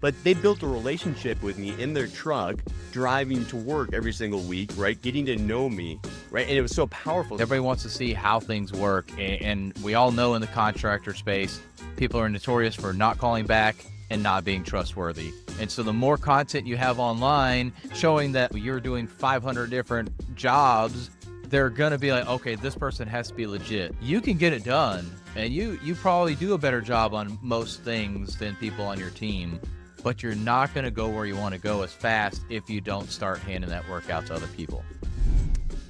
but they built a relationship with me in their truck, driving to work every single week, right? Getting to know me, right? And it was so powerful. Everybody wants to see how things work. And we all know in the contractor space, people are notorious for not calling back and not being trustworthy. And so the more content you have online showing that you're doing 500 different jobs, they're going to be like, okay, this person has to be legit. You can get it done, and you probably do a better job on most things than people on your team, but you're not going to go where you want to go as fast if you don't start handing that work out to other people.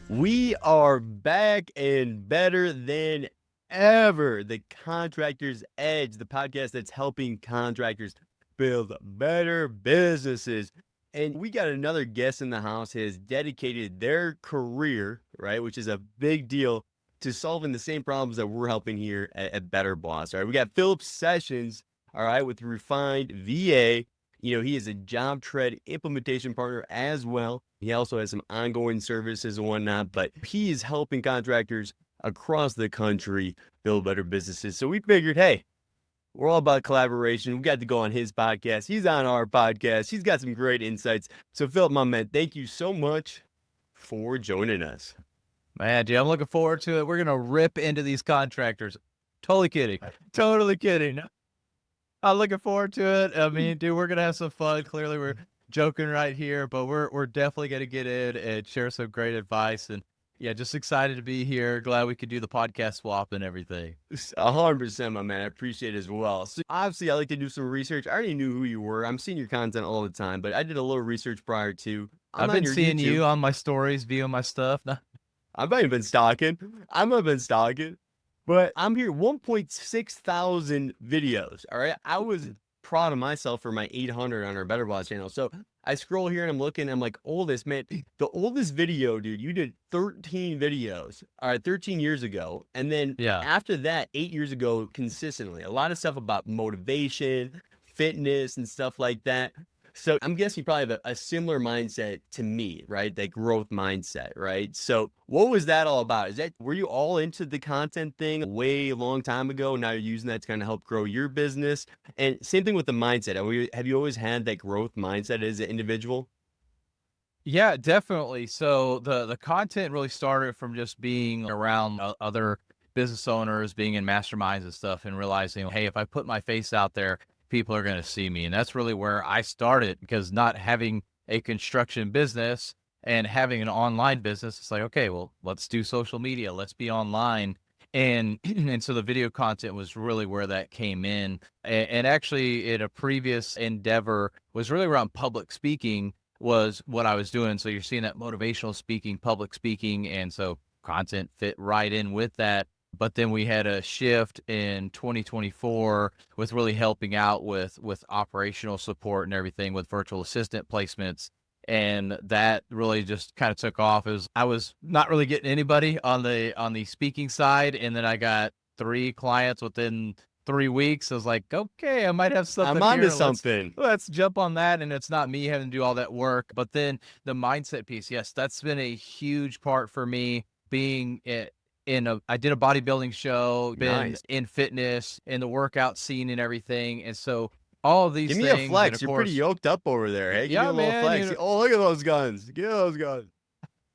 We are back and better than ever. The Contractors Edge, the podcast that's helping contractors build better businesses. And we got another guest in the house who has dedicated their career, right, which is a big deal, to solving the same problems that we're helping here at Better Boss. All right, we got Phillips Sessions, all right, with Refined VA. You know, he is a JobTread implementation partner as well. He also has some ongoing services and whatnot, but he is helping contractors across the country build better businesses. So we figured, hey, we're all about collaboration. We got to go on his podcast. He's on our podcast. He's got some great insights. So Philip, my man, thank you so much for joining us. Man, dude, I'm looking forward to it. We're going to rip into these contractors. Totally kidding. Totally kidding. I'm looking forward to it. I mean, dude, we're going to have some fun. Clearly, we're joking right here, but we're definitely going to get in and share some great advice. And yeah, just excited to be here. Glad we could do the podcast swap and everything. 100%, my man. I appreciate it as well. So obviously, I like to do some research. I already knew who you were. I'm seeing your content all the time, but I did a little research prior to. I've been seeing you on my stories, viewing my stuff. I've not even been stalking. I've not been stalking. But I'm here, 1.6 thousand videos, all right? I was proud of myself for my 800 on our Better Boss channel. So I scroll here and I'm looking, I'm like, oldest, man, the oldest video, dude, you did 13 videos, all right, 13 years ago. And then after that, 8 years ago, consistently, a lot of stuff about motivation, fitness, and stuff like that. So I'm guessing you probably have a similar mindset to me, right? That growth mindset, right? So what was that all about? Were you all into the content thing way a long time ago? Now you're using that to kind of help grow your business. And same thing with the mindset. Have you always had that growth mindset as an individual? Yeah, definitely. So the content really started from just being around other business owners, being in masterminds and stuff, and realizing, hey, if I put my face out there, people are going to see me. And that's really where I started, because not having a construction business and having an online business, it's like, okay, well, let's do social media. Let's be online. And so the video content was really where that came in. And actually, in a previous endeavor was really around public speaking was what I was doing. So you're seeing that motivational speaking, public speaking. And so content fit right in with that. But then we had a shift in 2024 with really helping out with operational support and everything with virtual assistant placements. And that really just kind of took off. I was not really getting anybody on the speaking side. And then I got 3 clients within 3 weeks. I was like, okay, I might have something. I'm onto something. Let's jump on that. And it's not me having to do all that work. But then the mindset piece, yes, that's been a huge part for me, being I did a bodybuilding show, been in fitness, in the workout scene and everything. And so all of these things. Give me a flex. You're pretty yoked up over there. Hey, give me a little flex. You know, oh, look at those guns. Give me those guns.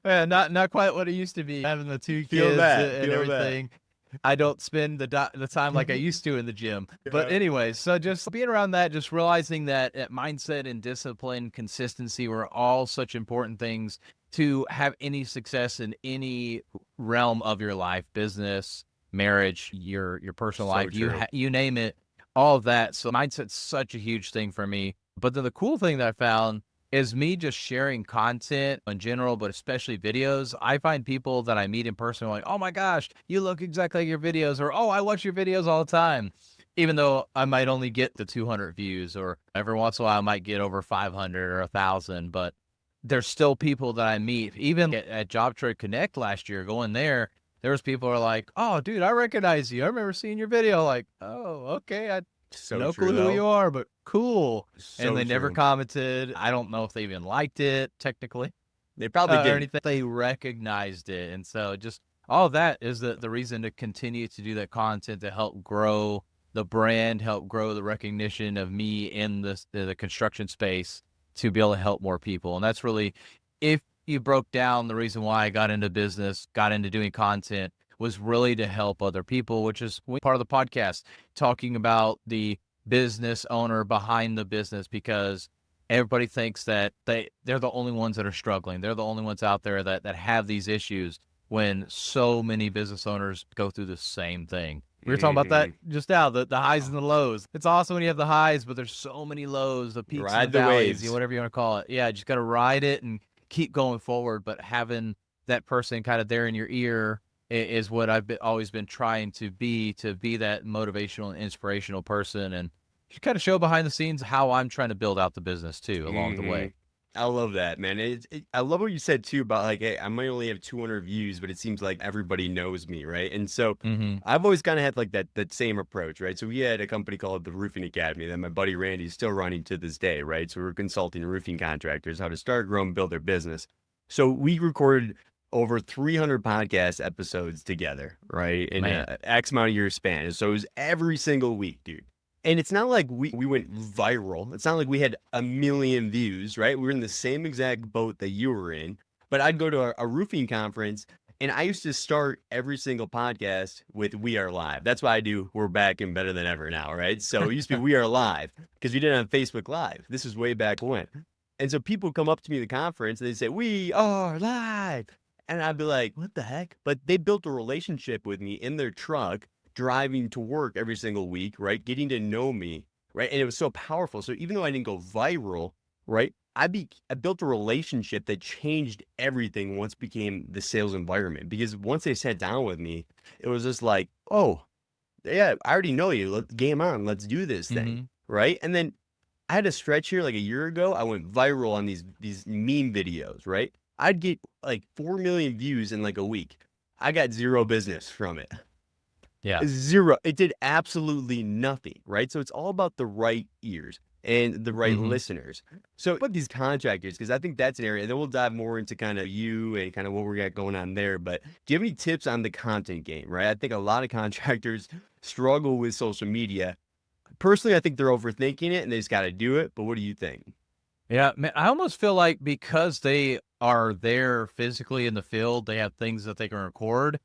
Yeah, not quite what it used to be, having the 2 kids and everything. I don't spend the time like I used to in the gym. But anyways, so just being around that, just realizing that mindset and discipline, consistency were all such important things to have any success in any realm of your life, business, marriage, your personal life, you name it, all of that. So mindset's such a huge thing for me. But then the cool thing that I found is me just sharing content in general, but especially videos. I find people that I meet in person are like, oh my gosh, you look exactly like your videos, or, oh, I watch your videos all the time. Even though I might only get the 200 views, or every once in a while I might get over 500 or 1,000, but there's still people that I meet. Even at JobTread Connect last year, going there was people who are like, oh, dude, I recognize you. I remember seeing your video. Like, oh, okay. No clue who you are, but cool. And they never commented. I don't know if they even liked it, technically. They probably did. Or anything. They recognized it. And so just all of that is the reason to continue to do that content to help grow the brand, help grow the recognition of me in the construction space to be able to help more people. And that's really, if you broke down the reason why I got into business, got into doing content, was really to help other people, which is part of the podcast, talking about the business owner behind the business, because everybody thinks that they're the only ones that are struggling. They're the only ones out there that have these issues, when so many business owners go through the same thing. We were talking about that just now, the highs and the lows. It's awesome when you have the highs, but there's so many lows, the peaks and the valleys, whatever you want to call it. Yeah, just got to ride it and keep going forward. But having that person kind of there in your ear is what I've always been trying to be that motivational and inspirational person, and kind of show behind the scenes how I'm trying to build out the business too along the way. I love that, man. I love what you said too about like, hey, I might only have 200 views, but it seems like everybody knows me, right? And so I've always kind of had like that same approach, right? So we had a company called the Roofing Academy that my buddy Randy is still running to this day, right? So we're consulting roofing contractors how to start, grow, and build their business. So we recorded over 300 podcast episodes together, right? In an X amount of year span. And so it was every single week, dude. And it's not like we went viral. It's not like we had 1 million views, right? We were in the same exact boat that you were in. But I'd go to a roofing conference, and I used to start every single podcast with "We Are Live." That's why I do "We're Back and Better Than Ever" now, right? So it used to be "We Are Live" because we didn't have Facebook Live. This was way back when. And so people come up to me at the conference, and they say, "We are live." And I'd be like, what the heck? But they built a relationship with me in their truck, driving to work every single week, right? Getting to know me, right? And it was so powerful. So even though I didn't go viral, right? I built a relationship that changed everything once it became the sales environment. Because once they sat down with me, it was just like, oh, yeah, I already know you. Let's game on. Let's do this thing, right? And then I had a stretch here like a year ago. I went viral on these meme videos, right? I'd get like 4 million views in like a week. I got zero business from it. Yeah. Zero. It did absolutely nothing, right? So it's all about the right ears and the right listeners. So about these contractors, because I think that's an area, then we'll dive more into kind of you and kind of what we got going on there. But do you have any tips on the content game, right? I think a lot of contractors struggle with social media. Personally, I think they're overthinking it and they just got to do it. But what do you think? Yeah, man, I almost feel like because they are there physically in the field, they have things that they can record.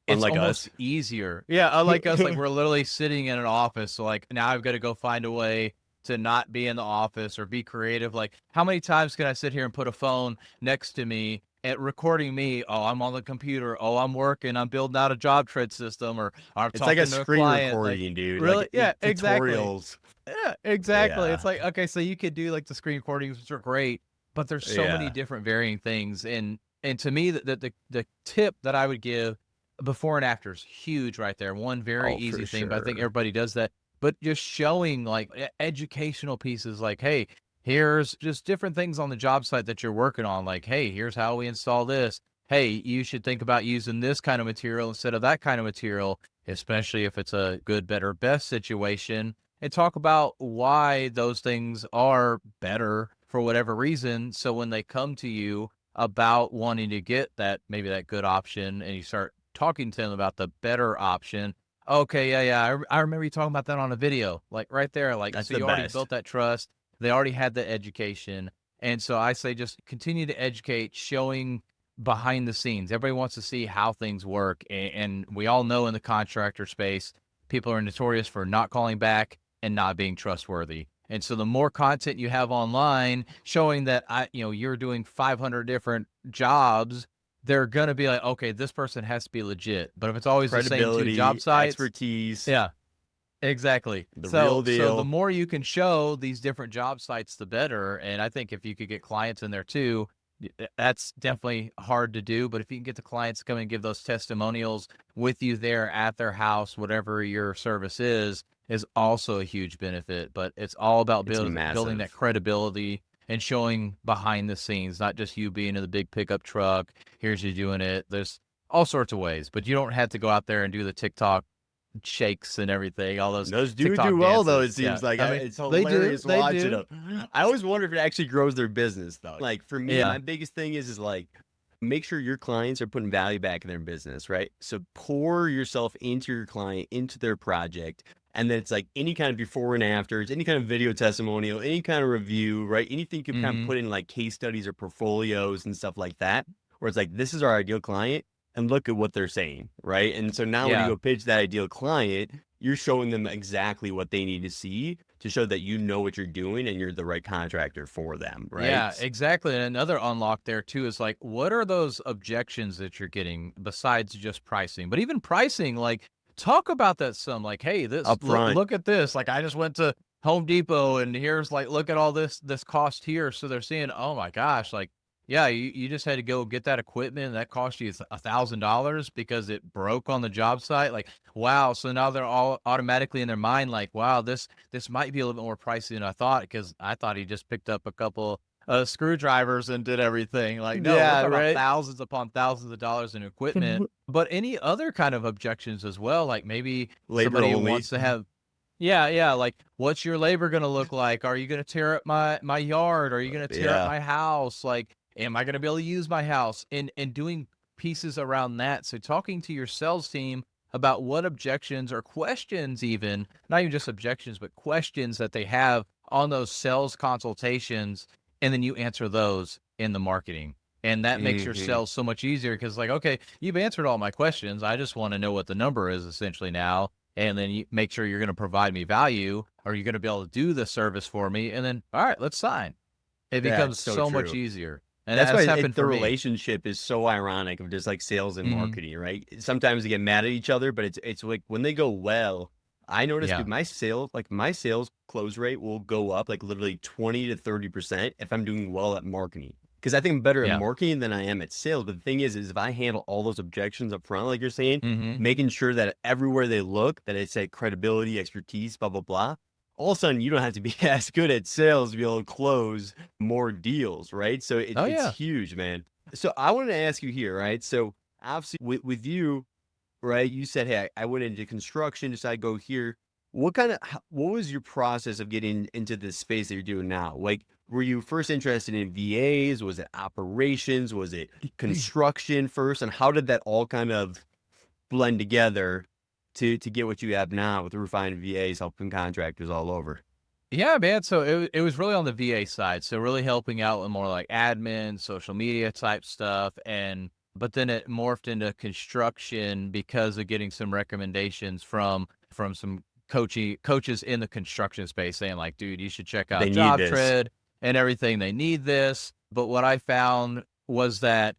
It's Unlike almost us. easier. Yeah, unlike us, like we're literally sitting in an office. So like now I've got to go find a way to not be in the office or be creative. Like how many times can I sit here and put a phone next to me at recording me? Oh, I'm on the computer. Oh, I'm working. I'm building out a JobTread system, or I'm It's like talking a to a screen client. recording, Like, dude. really? Like Yeah, exactly. tutorials. Yeah, exactly. Yeah. It's like, okay, so you could do like the screen recordings, which are great, but there's so many different varying things. And to me, the tip that I would give, before and after, is huge right there. One very easy thing, but I think everybody does that. But just showing like educational pieces, like, hey, here's just different things on the job site that you're working on. Like, hey, here's how we install this. Hey, you should think about using this kind of material instead of that kind of material, especially if it's a good, better, best situation. And talk about why those things are better for whatever reason. So when they come to you about wanting to get that, maybe that good option, and you start talking to them about the better option. Okay, yeah. I remember you talking about that on a video, like right there. Like, That's so the you already best. built that trust. They already had the education. And so I say just continue to educate, showing behind the scenes. Everybody wants to see how things work. And we all know in the contractor space, people are notorious for not calling back and not being trustworthy. And so the more content you have online showing that you're doing 500 different jobs, they're going to be like, okay, this person has to be legit. But if it's always the same two job sites, expertise. yeah, exactly. Real deal. So the more you can show these different job sites, the better. And I think if you could get clients in there too, that's definitely hard to do. But if you can get the clients to come and give those testimonials with you there at their house, whatever your service is also a huge benefit. But it's all about building that credibility and showing behind the scenes, not just you being in the big pickup truck. Here's you doing it. There's all sorts of ways, but you don't have to go out there and do the TikTok shakes and everything. All those do TikTok well dances. though. It seems like I mean, it's hilarious watching them. I always wonder if it actually grows their business though. Like for me, my biggest thing is like, make sure your clients are putting value back in their business, right? So pour yourself into your client, into their project. And then it's like any kind of before and afters, any kind of video testimonial, any kind of review, right? Anything you can kind of Mm-hmm. put in like case studies or portfolios and stuff like that, where it's like, this is our ideal client and look at what they're saying, right? And so now when you Yeah. go pitch that ideal client, you're showing them exactly what they need to see to show that you know what you're doing and you're the right contractor for them, right? Yeah, exactly. And another unlock there too is like, what are those objections that you're getting besides just pricing? But even pricing, like, talk about that some. Like, hey, this Up front. look at this. Like, I just went to Home Depot and here's like, look at all this cost here. So they're seeing, oh my gosh, like, yeah, you just had to go get that equipment and that cost you $1,000 because it broke on the job site. Like, wow. So now they're all automatically in their mind, like, wow, this might be a little bit more pricey than I thought, because I thought he just picked up a couple screwdrivers and did everything. Like, no, we're Yeah, talking about right. thousands upon thousands of dollars in equipment. But any other kind of objections as well, like maybe Labor somebody who only. wants to have, yeah, like, what's your labor gonna look like? Are you gonna tear up my yard? Are you gonna tear up Yeah. my house? Like, am I gonna be able to use my house? And doing pieces around that. So talking to your sales team about what objections or questions, even not even just objections, but questions that they have on those sales consultations, and then you answer those in the marketing. And that makes your Hmm. sales so much easier, because like, okay, you've answered all my questions. I just want to know what the number is essentially now. And then you make sure you're going to provide me value, or you're going to be able to do the service for me. And then, all right, let's sign. It Yeah, becomes it's so so much true. easier. And That's why that's happened the for me. relationship is so ironic of just like sales and Hmm. marketing, right? Sometimes they get mad at each other, but it's like when they go well, I notice, Yeah. dude, my sales close rate will go up like literally 20 to 30% if I'm doing well at marketing. Because I think I'm better at Yeah. marketing than I am at sales. But the thing is if I handle all those objections up front, like you're saying, Hmm. making sure that everywhere they look, that it's like credibility, expertise, blah, blah, blah. All of a sudden, you don't have to be as good at sales to be able to close more deals, right? So Oh, it's yeah. huge, man. So I wanted to ask you here, right? So obviously with you, right? You said, hey, I went into construction, decided to go here. What was your process of getting into this space that you're doing now? Like, were you first interested in VAs? Was it operations? Was it construction first? And how did that all kind of blend together to get what you have now with refined VAs helping contractors all over? Yeah, man. So it was really on the VA side. So really helping out with more like admin, social media type stuff. But then it morphed into construction because of getting some recommendations from some coaches in the construction space, saying like, dude, you should check They out need this. JobTread and everything. They need this. But what I found was that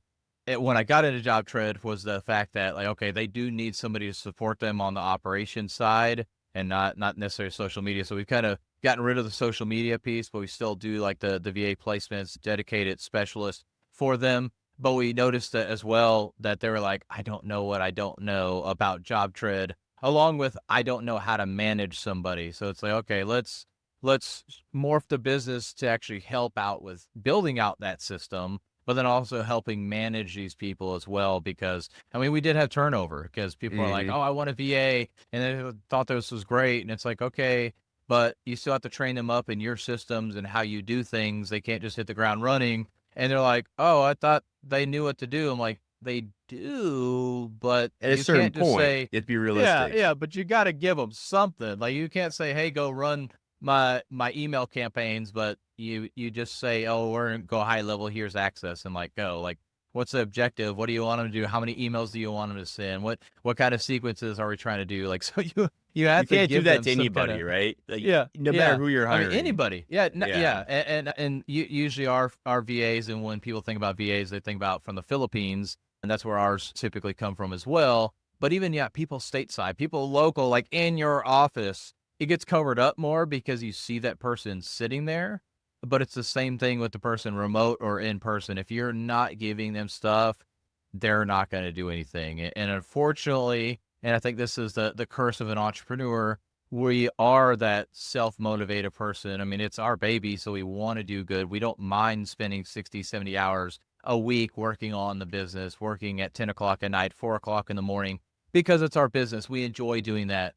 when I got into JobTread was the fact that, like, okay, they do need somebody to support them on the operations side, and not necessarily social media. So we've kind of gotten rid of the social media piece, but we still do like the VA placements, dedicated specialists for them. But we noticed that as well, that they were like, I don't know what I don't know about JobTread, along with I don't know how to manage somebody. So it's like, okay, let's morph the business to actually help out with building out that system, but then also helping manage these people as well. Because I mean, we did have turnover because people are like, Hmm. oh, I want a VA, and they thought this was great. And it's like, okay, but you still have to train them up in your systems and how you do things. They can't just hit the ground running. And they're like, oh, I thought they knew what to do. I'm like, they do, but At a you certain can't just point, say, you have to be yeah, realistic. yeah, but you got to give them something. Like, you can't say, hey, go run my email campaigns, but you just say, oh, we're gonna go high level, here's access, and like, go. Like, what's the objective? What do you want them to do? How many emails do you want them to send? What kind of sequences are we trying to do? Like, so you You have to can't do give that them to some kind anybody, of, right? Like, yeah, no matter yeah. who you're I mean, hiring. anybody. Yeah, Yeah. yeah. And usually our VAs, and when people think about VAs, they think about from the Philippines, and that's where ours typically come from as well. But even, yeah, people stateside, people local, like in your office, it gets covered up more because you see that person sitting there. But it's the same thing with the person remote or in person. If you're not giving them stuff, they're not going to do anything. And unfortunately, and I think this is the curse of an entrepreneur, we are that self-motivated person. I mean, it's our baby, so we want to do good. We don't mind spending 60, 70 hours a week working on the business, working at 10 o'clock at night, 4 o'clock in the morning, because it's our business. We enjoy doing that.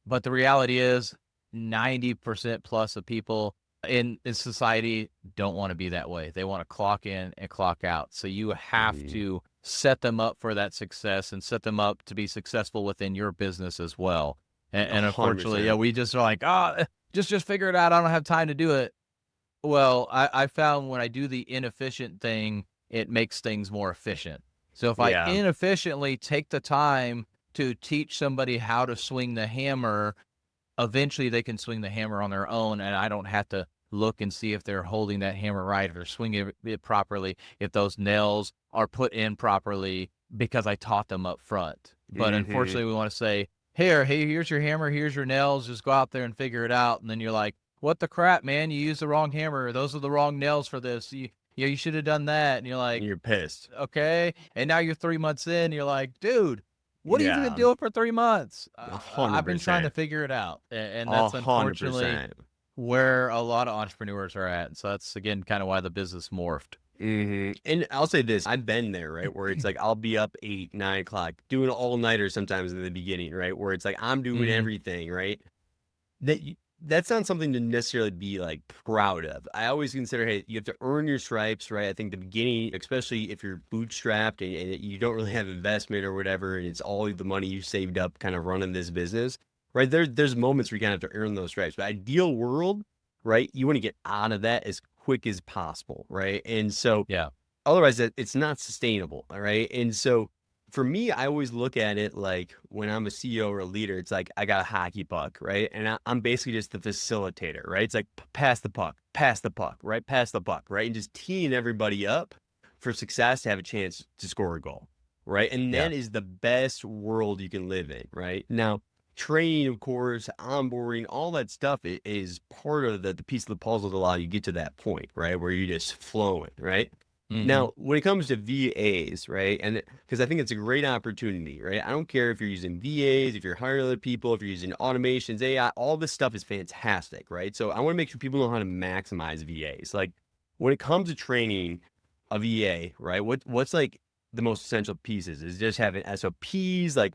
But the reality is 90% plus of people in society don't want to be that way. They want to clock in and clock out. So you have Mhm. to set them up for that success and set them up to be successful within your business as well. And unfortunately, 100%. yeah, we just are like, just figure it out. I don't have time to do it. Well, I found when I do the inefficient thing, it makes things more efficient. So if I Yeah. inefficiently take the time to teach somebody how to swing the hammer, eventually they can swing the hammer on their own, and I don't have to look and see if they're holding that hammer right, if they're swinging it properly, if those nails are put in properly, because I taught them up front. But unfortunately, we want to say, hey, here's your hammer, here's your nails, just go out there and figure it out. And then you're like, what the crap, man? You used the wrong hammer. Those are the wrong nails for this. You should have done that. And you're like, You're pissed. okay. And now you're 3 months in, you're like, dude, what have you been Yeah. doing for 3 months? 100%. I've been trying to figure it out. And that's unfortunately 100%. where a lot of entrepreneurs are at. So that's, again, kind of why the business morphed. And I'll say this, I've been there, right? Where it's like, I'll be up 8, 9 o'clock doing all nighter sometimes in the beginning, right? Where it's like, I'm doing everything, right? That's not something to necessarily be like proud of. I always consider, hey, you have to earn your stripes, right? I think the beginning, especially if you're bootstrapped and you don't really have investment or whatever, and it's all the money you saved up kind of running this business, right? There's moments where you kind of have to earn those stripes. But ideal world, right? You want to get out of that as quick as possible, right? And so Yeah. otherwise it's not sustainable, all right? And so for me, I always look at it like when I'm a CEO or a leader, it's like I got a hockey puck, right? And I'm basically just the facilitator, right? It's like pass the puck, right? Pass the puck, right? And just teeing everybody up for success to have a chance to score a goal, right? And that is the best world you can live in, right? Now, training, of course, onboarding, all that stuff is part of the piece of the puzzle to allow you to get to that point, right? Where you're just flowing, right? Now, when it comes to VAs, right? And because I think it's a great opportunity, right? I don't care if you're using VAs, if you're hiring other people, if you're using automations, AI, all this stuff is fantastic, right? So I want to make sure people know how to maximize VAs. Like when it comes to training a VA, right? What's like the most essential pieces? Is it just having SOPs? Like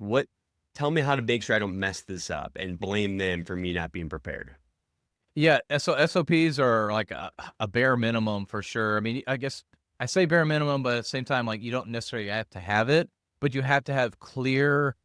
tell me how to make sure I don't mess this up and blame them for me not being prepared. Yeah. So SOPs are like a bare minimum for sure. I mean, I guess I say bare minimum, but at the same time, like you don't necessarily have to have it, but you have to have clear,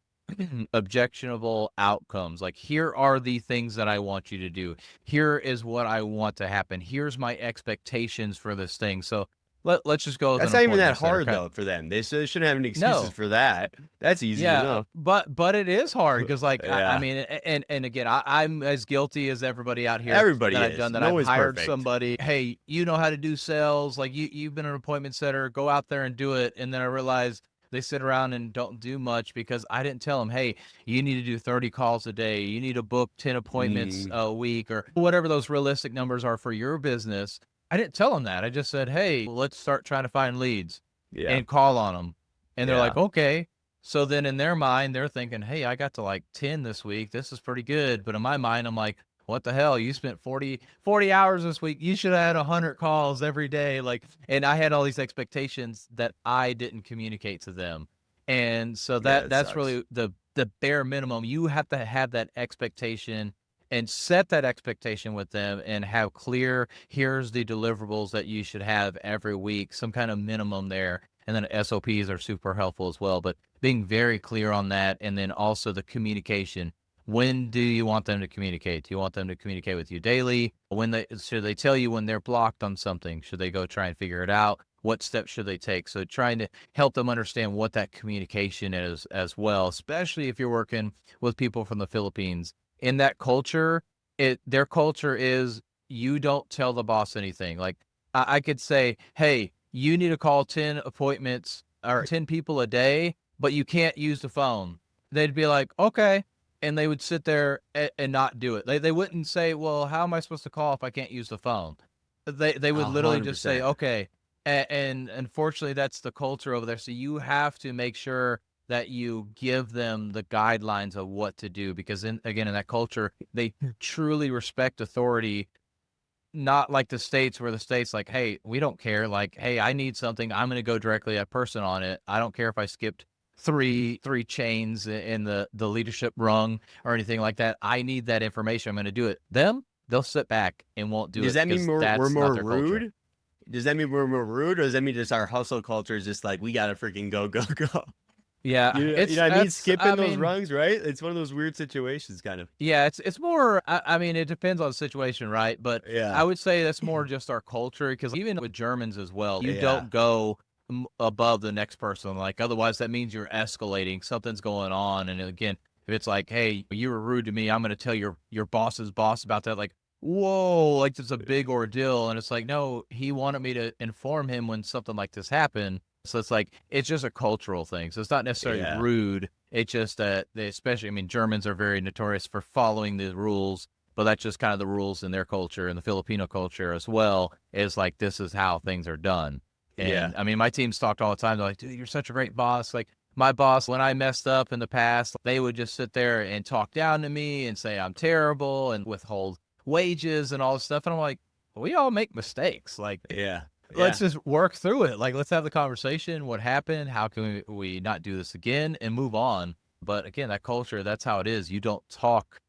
objectionable outcomes. Like, here are the things that I want you to do. Here is what I want to happen. Here's my expectations for this thing. So let's just go with That's an not even that appointment setter hard kind. though for them. They shouldn't have any excuses No. for that. That's easy Yeah, enough. but it is hard because, like, I Yeah, mean, and again, I'm as guilty as everybody out here everybody that I've is. done that. No I've one's hired perfect. somebody, hey, you know how to do sales, like you've been an appointment setter, go out there and do it. And then I realized they sit around and don't do much because I didn't tell them, hey, you need to do 30 calls a day, you need to book 10 appointments a week, or whatever those realistic numbers are for your business. I didn't tell them that. I just said, hey, let's start trying to find leads Yeah, and call on them. And they're yeah. like, okay. So then in their mind, they're thinking, hey, I got to like 10 this week. This is pretty good. But in my mind, I'm like, what the hell? You spent 40 hours this week. You should have had 100 calls every day. Like, and I had all these expectations that I didn't communicate to them. And so Yeah, it that's sucks. really the bare minimum. You have to have that expectation and set that expectation with them and have clear, here's the deliverables that you should have every week, some kind of minimum there. And then SOPs are super helpful as well, but being very clear on that. And then also the communication. When do you want them to communicate? Do you want them to communicate with you daily? Should they tell you when they're blocked on something? Should they go try and figure it out? What steps should they take? So trying to help them understand what that communication is as well, especially if you're working with people from the Philippines. In that culture, their culture is you don't tell the boss anything. Like I could say, hey, you need to call 10 appointments or 10 people a day, but you can't use the phone. They'd be like, okay. And they would sit there and not do it. They wouldn't say, well, how am I supposed to call if I can't use the phone? They would literally just say, 100%. okay. And unfortunately, that's the culture over there. So you have to make sure that you give them the guidelines of what to do, because again, in that culture, they truly respect authority. Not like the States, where the States like, hey, we don't care. Like, hey, I need something, I'm going to go directly at person on it. I don't care if I skipped three chains in the leadership rung or anything like that. I need that information. I'm going to do it. They'll sit back and won't do Does it that mean because we're that's not more their culture. rude? Does that mean we're more rude, or does that mean just our hustle culture is just like we gotta freaking go, go, go? Yeah, You know what I mean? Skipping those rungs, right? It's one of those weird situations, kind of. Yeah, it's more. I mean, it depends on the situation, right? But I Yeah. would say that's more just our culture, because even with Germans as well, you Yeah. don't go above the next person. Like otherwise, that means you're escalating. Something's going on, and again, if it's like, "Hey, you were rude to me," I'm going to tell your boss's boss about that. Like, whoa, like it's a big ordeal, and it's like, no, he wanted me to inform him when something like this happened. So it's like it's just a cultural thing. So it's not necessarily Yeah. rude. It's just that they, especially, I mean, Germans are very notorious for following the rules, but that's just kind of the rules in their culture, and the Filipino culture as well is like, this is how things are done. Yeah. And I mean, my team's talked all the time. They're like, dude, you're such a great boss. Like my boss, when I messed up in the past, they would just sit there and talk down to me and say I'm terrible and withhold wages and all this stuff. And I'm like, we all make mistakes. Like, Yeah. let's just work through it. Like, let's have the conversation. What happened? How can we not do this again and move on? But again, that culture, that's how it is. You don't talk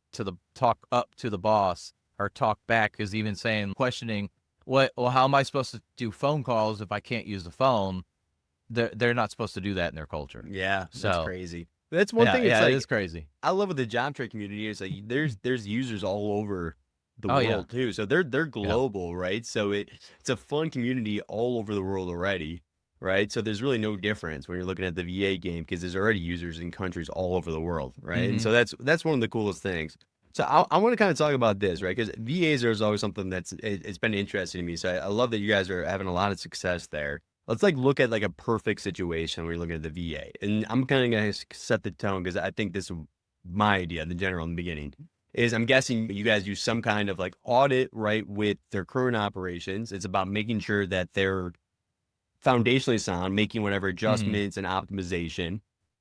up to the boss or talk back, because even saying, questioning, well, how am I supposed to do phone calls if I can't use the phone? They're not supposed to do that in their culture. Yeah. That's So crazy. That's one thing. It's yeah, like, it is crazy. I love with the JobTread community is like there's users all over the Oh yeah, world too. So they're yeah. global, right? So it's a fun community all over the world already, right? So there's really no difference when you're looking at the VA game, because there's already users in countries all over the world, right? And Hmm. so that's one of the coolest things. So I want to kind of talk about this, right? Because VAs is always something it's been interesting to me. So I love that you guys are having a lot of success there. Let's like look at like a perfect situation where you're looking at the VA, and I'm kind of gonna set the tone because I think this is my idea, the general in the beginning. Is I'm guessing you guys use some kind of like audit, right, with their current operations. It's about making sure that they're foundationally sound, making whatever Hmm. adjustments and optimization.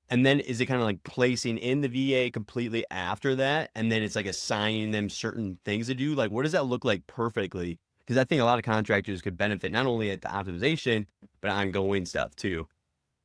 And then is it kind of like placing in the VA completely after that? And then it's like assigning them certain things to do? Like, what does that look like perfectly? Because I think a lot of contractors could benefit not only at the optimization, but ongoing stuff too.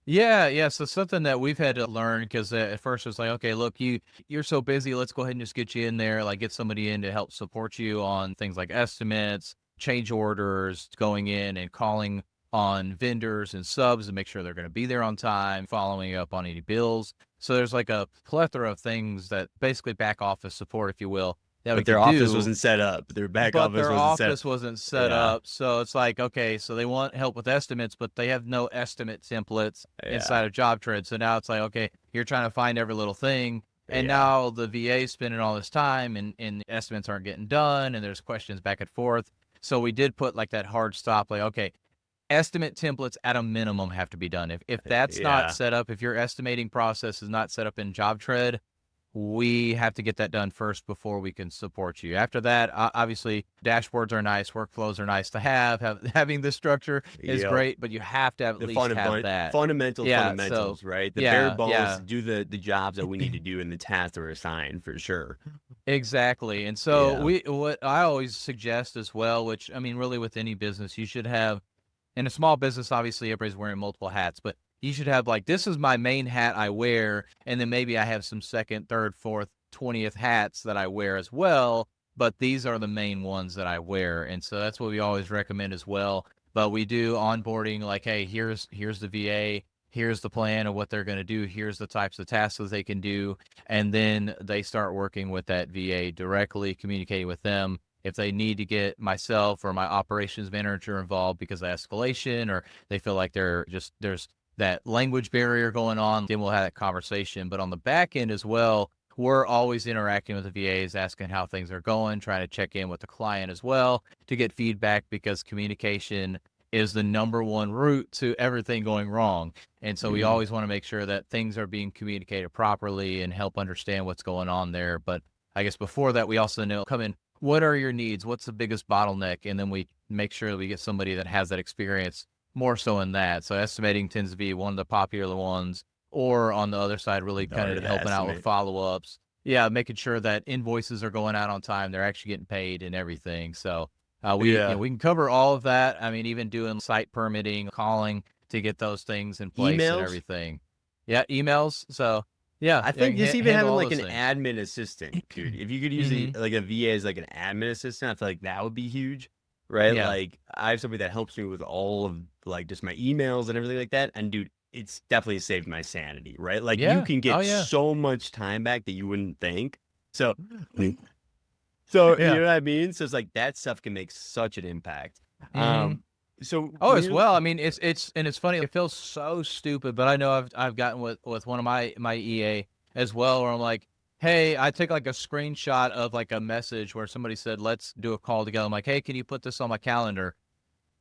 Yeah, yeah. So something that we've had to learn, because at first it's like, okay, look, you're so busy. Let's go ahead and just get you in there, like get somebody in to help support you on things like estimates, change orders, going in and calling on vendors and subs to make sure they're going to be there on time, following up on any bills. So there's like a plethora of things that basically back office support, if you will, that we But their could office do, wasn't set up. Their back but office their wasn't set. office wasn't set Yeah. up. So it's like, okay, so they want help with estimates, but they have no estimate templates Yeah. inside of JobTread. So now it's like, okay, you're trying to find every little thing. And Yeah. now the VA is spending all this time, and estimates aren't getting done, and there's questions back and forth. So we did put like that hard stop, like, okay, estimate templates at a minimum have to be done. If that's not Yeah. set up, if your estimating process is not set up in JobTread, we have to get that done first before we can support you. After that, obviously, dashboards are nice, workflows are nice to have. Having this structure is Yep. great, but you have to at The least have that. Yeah. So fundamentals, right? The bare yeah, bones yeah. to do the jobs that we need to do and the tasks that are assigned for sure. Exactly. And so Yeah. what I always suggest as well, which I mean, really with any business, you should have, in a small business, obviously everybody's wearing multiple hats, but you should have like, this is my main hat I wear, and then maybe I have some second, third, fourth, 20th hats that I wear as well, but these are the main ones that I wear. And so that's what we always recommend as well. But we do onboarding, like, hey, here's the VA, here's the plan of what they're going to do, here's the types of tasks that they can do, and then they start working with that VA directly, communicating with them. If they need to get myself or my operations manager involved because of escalation, or they feel like there's that language barrier going on, then we'll have that conversation. But on the back end as well, we're always interacting with the VAs, asking how things are going, trying to check in with the client as well to get feedback, because communication is the number one route to everything going wrong. And so we Mhm. always want to make sure that things are being communicated properly and help understand what's going on there. But I guess before that, we also know, come in, what are your needs? What's the biggest bottleneck? And then we make sure that we get somebody that has that experience more so in that. So estimating tends to be one of the popular ones, or on the other side, really The kind art of of the helping out with estimate. follow-ups. Yeah, making sure that invoices are going out on time, they're actually getting paid and everything. So Yeah. we can cover all of that. I mean, even doing site permitting, calling to get those things in place and Emails. everything. Yeah, emails. So yeah, I yeah, think just even handle having all like those an things. admin assistant, dude. If you could use Hmm. like a VA as like an admin assistant, I feel like that would be huge, right? Yeah. Like I have somebody that helps me with all of like just my emails and everything like that. And dude, it's definitely saved my sanity, right? Like you Yeah. can Oh get yeah. so much time back that you wouldn't think. So, so you Yeah. know what I mean? So it's like that stuff can make such an impact. Hmm. So Oh, when as you're well. I mean, it's funny. It feels so stupid, but I know I've gotten with one of my EA as well, where I'm like, hey, I take like a screenshot of like a message where somebody said, let's do a call together. I'm like, hey, can you put this on my calendar?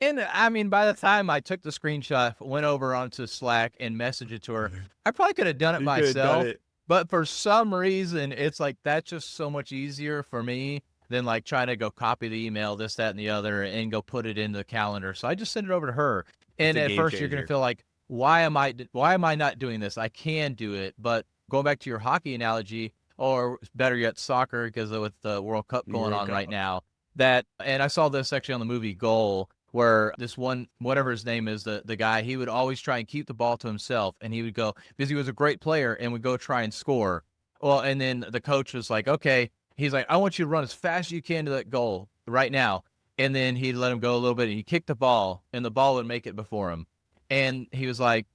And I mean, by the time I took the screenshot, went over onto Slack and messaged it to her, I probably could have done it you could have done myself. it, But for some reason, it's like that's just so much easier for me than like trying to go copy the email, this, that, and the other, and go put it in the calendar. So I just send it over to her. it's And a at game first, you're gonna changer. feel like, why am I not doing this? I can do it. But going back to your hockey analogy, or better yet, soccer, because with the World Cup going World on right Cup. now, that, and I saw this actually on the movie Goal, where this one, whatever his name is, the guy, he would always try and keep the ball to himself, and he would go, because he was a great player, and would go try and score. Well, and then the coach was like, okay, he's like, I want you to run as fast as you can to that goal right now. And then he'd let him go a little bit, and he kicked the ball, and the ball would make it before him. And he was like,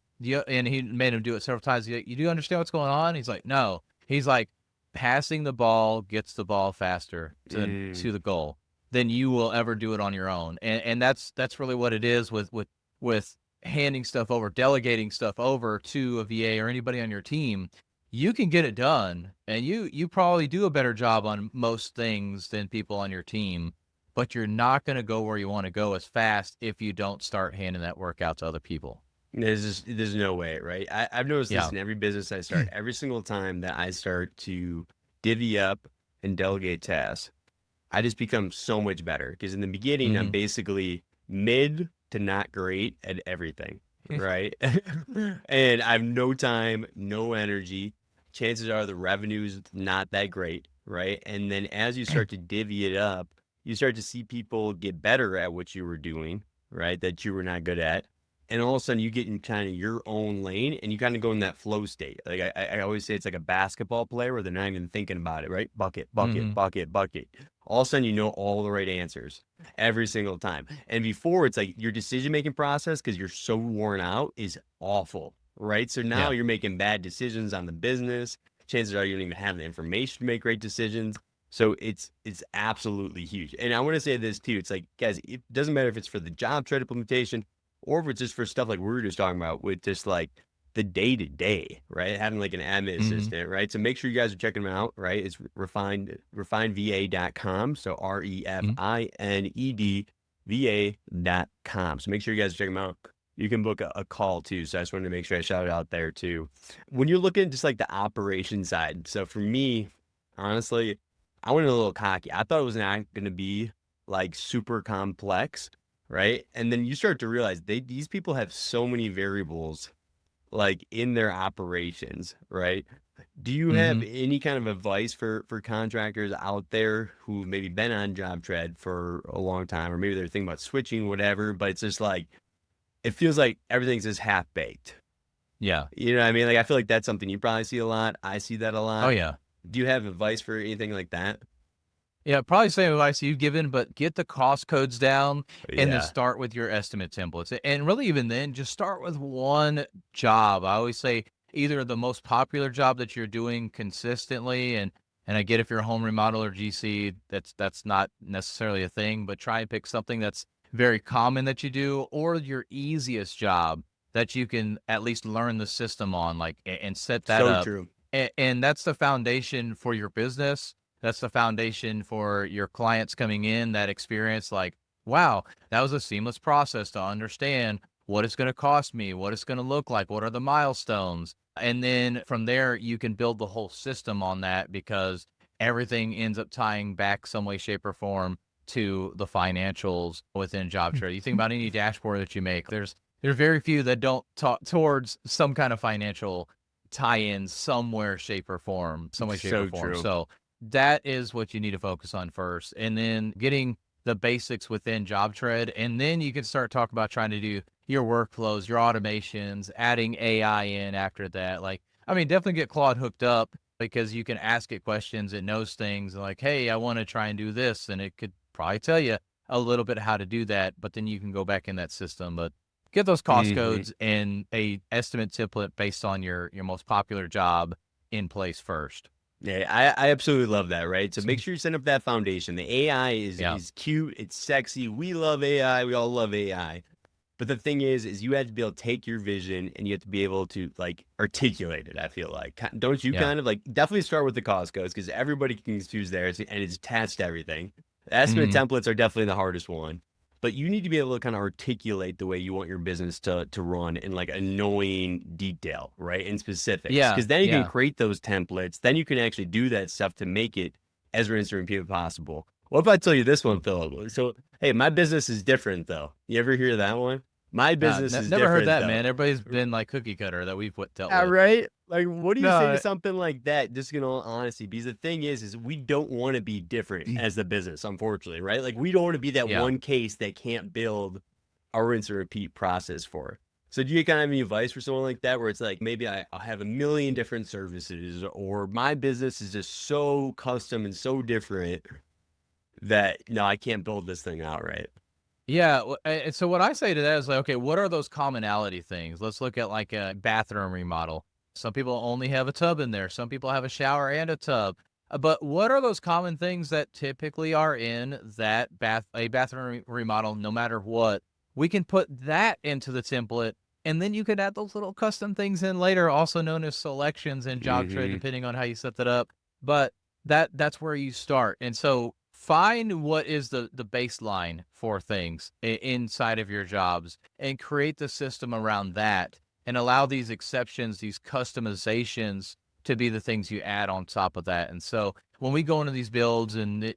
and he made him do it several times. You do understand what's going on? He's like, no. He's like, passing the ball gets the ball faster to the goal than you will ever do it on your own. And that's really what it is with handing stuff over, delegating stuff over to a VA or anybody on your team. You can get it done, and you probably do a better job on most things than people on your team, but you're not going to go where you want to go as fast if you don't start handing that work out to other people. There's no way, right? I've noticed this Yeah. in every business I start. Every single time that I start to divvy up and delegate tasks, I just become so much better because in the beginning, I'm Hmm. basically mid to not great at everything, right? And I have no time, no energy. Chances are the revenue's not that great, right? And then as you start to divvy it up, you start to see people get better at what you were doing, right? That you were not good at. And all of a sudden you get in kind of your own lane and you kind of go in that flow state. Like I always say it's like a basketball player where they're not even thinking about it, right? Bucket, bucket, Hmm. bucket, bucket. All of a sudden you know all the right answers every single time. And before it's like your decision making process, because you're so worn out, is awful, right? So now Yeah. you're making bad decisions on the business. Chances are you don't even have the information to make great decisions. So it's absolutely huge. And I want to say this too. It's like, guys, it doesn't matter if it's for the JobTread implementation or if it's just for stuff like we were just talking about with just like the day to day, right? Having like an admin Hmm. assistant, right? So make sure you guys are checking them out, right? It's refinedva.com. So refinedva.com. So make sure you guys check them out. You can book a call too. So I just wanted to make sure I shout it out there too. When you're looking at just like the operation side. So for me, honestly, I went a little cocky. I thought it was not going to be like super complex, right? And then you start to realize these people have so many variables like in their operations, right? Do you have Hmm. any kind of advice for contractors out there who maybe been on JobTread for a long time, or maybe they're thinking about switching, whatever, but it's just like it feels like everything's just half baked. Yeah. You know what I mean? Like I feel like that's something you probably see a lot. I see that a Oh lot. yeah. Do you have advice for anything like that? Yeah, probably same advice you've given, but get the cost codes down and then Yeah. start with your estimate templates. And really, even then, just start with one job. I always say either the most popular job that you're doing consistently, and I get if you're a home remodel or GC, that's not necessarily a thing, but try and pick something that's very common that you do, or your easiest job that you can at least learn the system on, like, and set that So up. true. And that's the foundation for your business. That's the foundation for your clients coming in, that experience, like, wow, that was a seamless process to understand what it's going to cost me, what it's going to look like, what are the milestones. And then from there, you can build the whole system on that, because everything ends up tying back some way, shape, or form to the financials within JobTread. You think about any dashboard that you make, there's very few that don't talk towards some kind of financial tie-in somewhere, shape, or form, some way, shape, or So form. true. So that is what you need to focus on first, and then getting the basics within JobTread, and then you can start talking about trying to do your workflows, your automations, adding AI in after that. Like, I mean, definitely get Claude hooked up, because you can ask it questions. It knows things like, hey, I want to try and do this, and it could probably tell you a little bit how to do that, but then you can go back in that system. But get those cost codes and a estimate template based on your most popular job in place first. Yeah, I absolutely love that, right? So make sure you set up that foundation. The AI Yeah. is cute, it's sexy. We love AI, we all love AI. But the thing is you have to be able to take your vision and you have to be able to like articulate it, I feel like. Don't you Yeah. kind of like definitely start with the cost codes because everybody can choose theirs and it's attached to everything. The estimate templates are definitely the hardest one. But you need to be able to kind of articulate the way you want your business to run in like annoying detail, right? In specifics. Yeah. Because then you can Yeah. create those templates. Then you can actually do that stuff to make it as repeatable possible. What if I tell you this one, Philip? So, hey, my business is different though. You ever hear that one? My business is Never heard different that, though. man. Everybody's been like cookie cutter that we've dealt Yeah, with. right? Like, what do you say to No. something like that? Just in all honesty, because the thing is we don't want to be different as the business, unfortunately, right? Like, we don't want to be that Yeah. one case that can't build a rinse and repeat process for. So, do you kind of have any advice for someone like that, where it's like maybe I'll have a million different services, or my business is just so custom and so different that no, I can't build this thing out right? Yeah. And so what I say to that is like, okay, what are those commonality things? Let's look at like a bathroom remodel. Some people only have a tub in there. Some people have a shower and a tub. But what are those common things that typically are in that a bathroom remodel, no matter what? We can put that into the template, and then you can add those little custom things in later, also known as selections in JobTread, depending on how you set that up. But that's where you start. And so find what is the baseline for things inside of your jobs and create the system around that and allow these exceptions, these customizations to be the things you add on top of that. And so when we go into these builds and,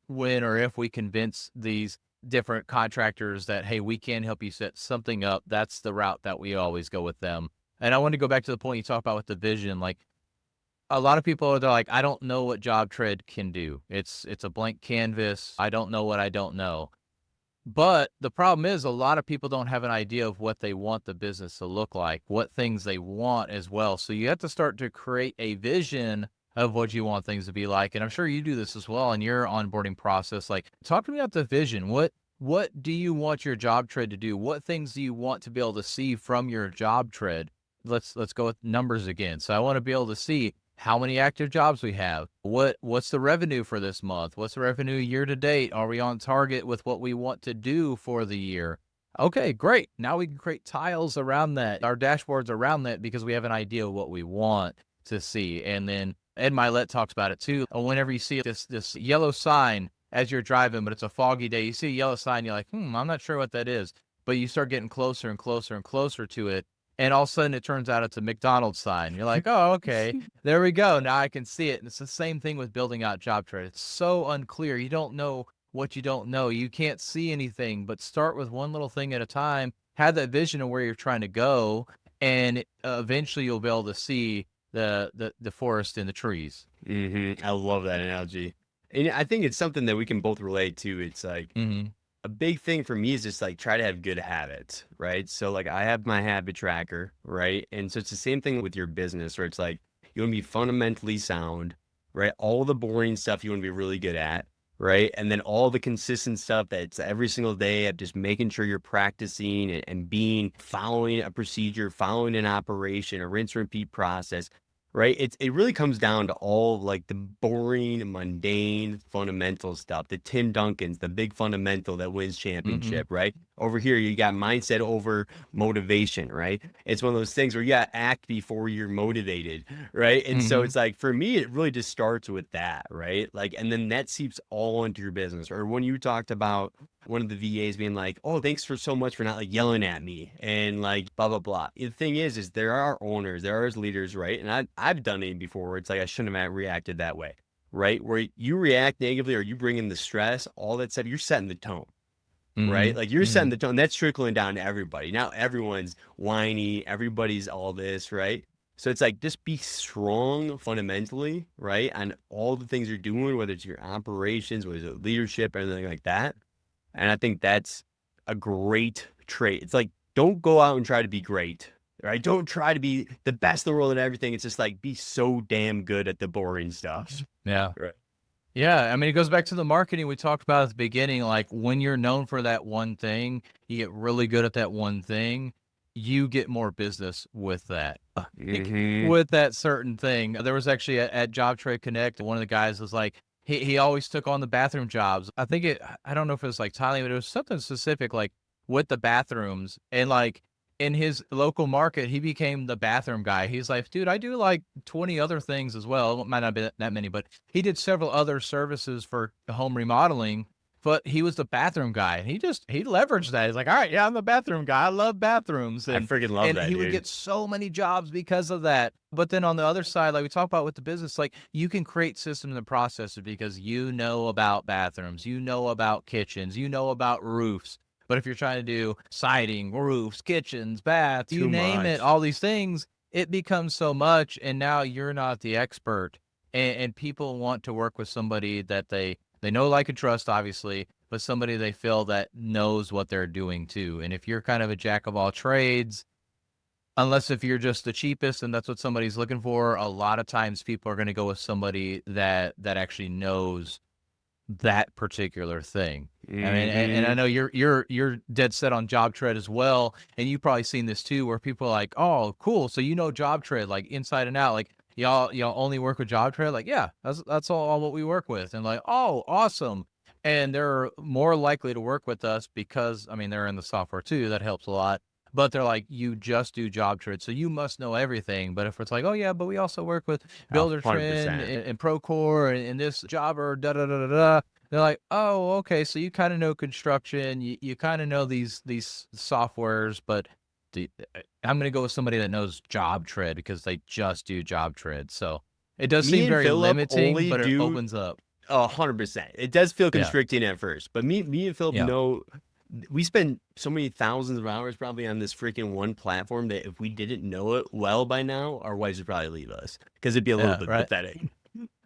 when or if we convince these different contractors that, hey, we can help you set something up, that's the route that we always go with them. And I want to go back to the point you talked about with the vision. Like, a lot of people, they're like, I don't know what JobTread can do. It's a blank canvas. I don't know what I don't know. But the problem is a lot of people don't have an idea of what they want the business to look like, what things they want as well. So you have to start to create a vision of what you want things to be like. And I'm sure you do this as well in your onboarding process. Like, talk to me about the vision. What do you want your JobTread to do? What things do you want to be able to see from your JobTread? Let's go with numbers again. So I want to be able to see how many active jobs we have. What's the revenue for this month? What's the revenue year to date? Are we on target with what we want to do for the year? Okay, great. Now we can create tiles around that, our dashboards around that, because we have an idea of what we want to see. And then Ed Milet talks about it too. Whenever you see this yellow sign as you're driving, but it's a foggy day, you see a yellow sign, you're like, I'm not sure what that is. But you start getting closer and closer and closer to it. And all of a sudden it turns out it's a McDonald's sign. You're like, oh, okay, there we go. Now I can see it. And it's the same thing with building out JobTread. It's so unclear. You don't know what you don't know. You can't see anything, but start with one little thing at a time. Have that vision of where you're trying to go. And eventually you'll be able to see the forest and the trees. I love that analogy. And I think it's something that we can both relate to. It's like, a big thing for me is just like try to have good habits, right? So like I have my habit tracker, right? And so it's the same thing with your business where it's like you want to be fundamentally sound, right? All the boring stuff you want to be really good at, right? And then all the consistent stuff that's every single day of just making sure you're practicing and following a procedure, following an operation, a rinse and repeat process. Right. It really comes down to all like the boring, mundane, fundamental stuff. The Tim Duncans, the big fundamental that wins championship, right? Over here, you got mindset over motivation, right? It's one of those things where you got to act before you're motivated, right? And so it's like, for me, it really just starts with that, right? Like, and then that seeps all into your business. Or when you talked about one of the VAs being like, oh, thanks for so much for not like yelling at me and like blah, blah, blah. The thing is there are owners, there are leaders, right? And I've done it before where it's like, I shouldn't have reacted that way, right? Where you react negatively or you bring in the stress, all that stuff, you're setting the tone. Right? Like you're setting the tone. That's trickling down to everybody. Now everyone's whiny. Everybody's all this, right? So it's like, just be strong fundamentally, right? On all the things you're doing, whether it's your operations, whether it's leadership, anything like that. And I think that's a great trait. It's like, don't go out and try to be great, right? Don't try to be the best in the world at everything. It's just like, be so damn good at the boring stuff. Yeah. Right. Yeah, I mean, it goes back to the marketing we talked about at the beginning. Like when you're known for that one thing, you get really good at that one thing, you get more business with that. With that certain thing. There was actually at JobTread Connect, one of the guys was like, he always took on the bathroom jobs. I don't know if it was like tiling, but it was something specific like with the bathrooms. And like in his local market, he became the bathroom guy. He's like, dude, I do like 20 other things as well. It might not be that many, but he did several other services for home remodeling, but he was the bathroom guy. And he leveraged that. He's like, all right, yeah, I'm the bathroom guy. I love bathrooms. I And freaking love and that, he dude. would get so many jobs because of that. But then on the other side, like we talk about with the business, like you can create systems and processes because you know about bathrooms, you know about kitchens, you know about roofs. But if you're trying to do siding, roofs, kitchens, baths, you Too name it, much. all these things, it becomes so much. And now you're not the expert. And people want to work with somebody that they know, like, and trust, obviously, but somebody they feel that knows what they're doing too. And if you're kind of a jack of all trades, unless if you're just the cheapest and that's what somebody's looking for, a lot of times people are going to go with somebody that actually knows that particular thing. I mean, and I know you're dead set on JobTread as well, and you've probably seen this too, where people are like, "Oh, cool, so you know JobTread like inside and out, like y'all only work with JobTread?" Like, yeah, that's all what we work with, and like, oh, awesome, and they're more likely to work with us because I mean they're in the software too, that helps a lot. But they're like, you just do JobTread, so you must know everything. But if it's like, oh yeah, but we also work with Builder Trend 100%. and Procore and this Jobber, da da da da da. They're like, oh, okay, so you kind of know construction, you kind of know these softwares, but I'm going to go with somebody that knows JobTread because they just do JobTread. So it does Me seem and very Philip limiting, only but it do opens up. 100%. It does feel Yeah, constricting at first, but me and Philip yeah, know we spend so many thousands of hours probably on this freaking one platform that if we didn't know it well by now, our wives would probably leave us because it'd be a little yeah, bit right. pathetic.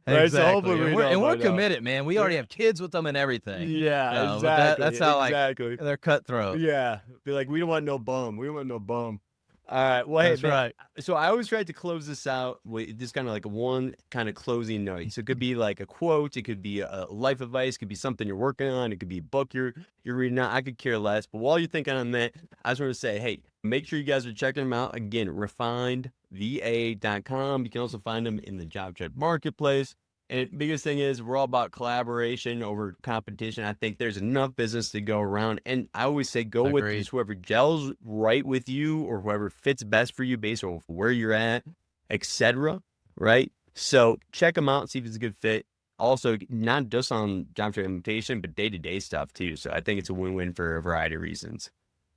Right, so hopefully Exactly. And we we're know and by we're now. committed, man. We already have kids with them and everything. Yeah, But that's exactly, how like exactly. they're cutthroat. Yeah, be like, we don't want no bum. We don't want no bum. All right. Well, hey, That's man. right. So I always try to close this out with just kind of like one kind of closing note. So it could be like a quote, it could be a life advice, it could be something you're working on, it could be a book you're reading out. I could care less. But while you're thinking on that, I just want to say, hey, make sure you guys are checking them out. Again, refinedva.com. You can also find them in the JobTread marketplace. And the biggest thing is we're all about collaboration over competition. I think there's enough business to go around. And I always say go with Agreed. just whoever gels right with you or whoever fits best for you based on where you're at, etc. Right? So check them out, see if it's a good fit. Also, not just on job trade implementation, but day-to-day stuff too. So I think it's a win-win for a variety of reasons.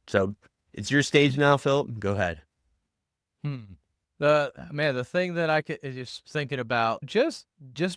So it's your stage now, Phil. Go ahead. The thing that I could is just thinking about, just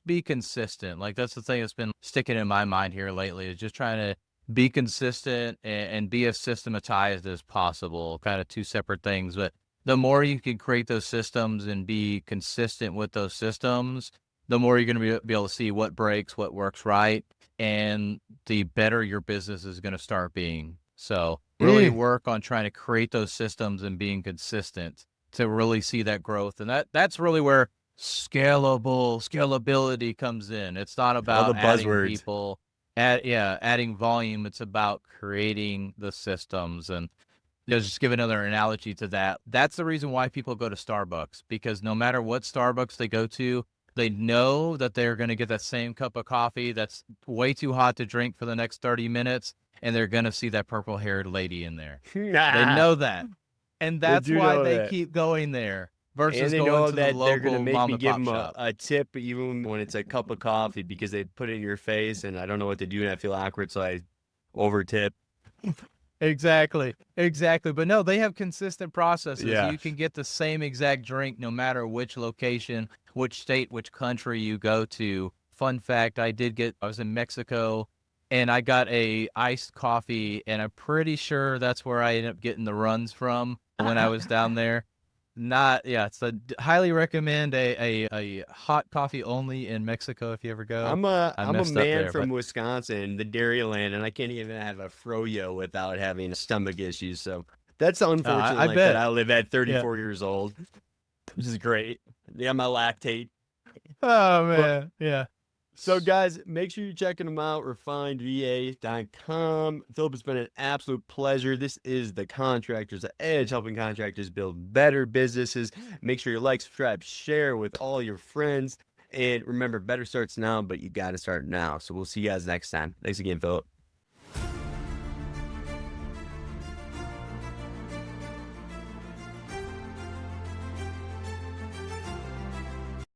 be consistent. Like that's the thing that's been sticking in my mind here lately is just trying to be consistent and be as systematized as possible. Kind of two separate things, but the more you can create those systems and be consistent with those systems, the more you're going to be able to see what breaks, what works right, and the better your business is going to start being. So really work on trying to create those systems and being consistent to really see that growth. And that's really where scalability comes in. It's not All the about adding buzzwords. people, adding volume. It's about creating the systems. And just give another analogy to that. That's the reason why people go to Starbucks, because no matter what Starbucks they go to, they know that they're going to get that same cup of coffee that's way too hot to drink for the next 30 minutes. And they're going to see that purple haired lady in there. They know that. And They that's do why know they that. keep going there And versus they going know to the that they're going to local make mom me and give pop them shop. a tip even when it's a cup of coffee because they put it in your face and I don't know what to do and I feel awkward, so I over tip. Exactly. But no, they have consistent processes. Yeah. You can get the same exact drink no matter which location, which state, which country you go to. Fun fact, I was in Mexico and I got a iced coffee, and I'm pretty sure that's where I ended up getting the runs from when I was down there. So highly recommend a hot coffee only in Mexico if you ever go. I I'm a messed up man there, from but Wisconsin, the Dairyland, and I can't even have a froyo without having stomach issues. So that's the unfortunate I life that bet. I live at Yeah. 34 years old, which is great. Yeah, my lactate. Oh But man, yeah. So, guys, make sure you're checking them out. refinedva.com. Philip, it's been an absolute pleasure. This is the Contractors Edge, helping contractors build better businesses. Make sure you like, subscribe, share with all your friends. And remember, better starts now, but you got to start now. So we'll see you guys next time. Thanks again, Philip.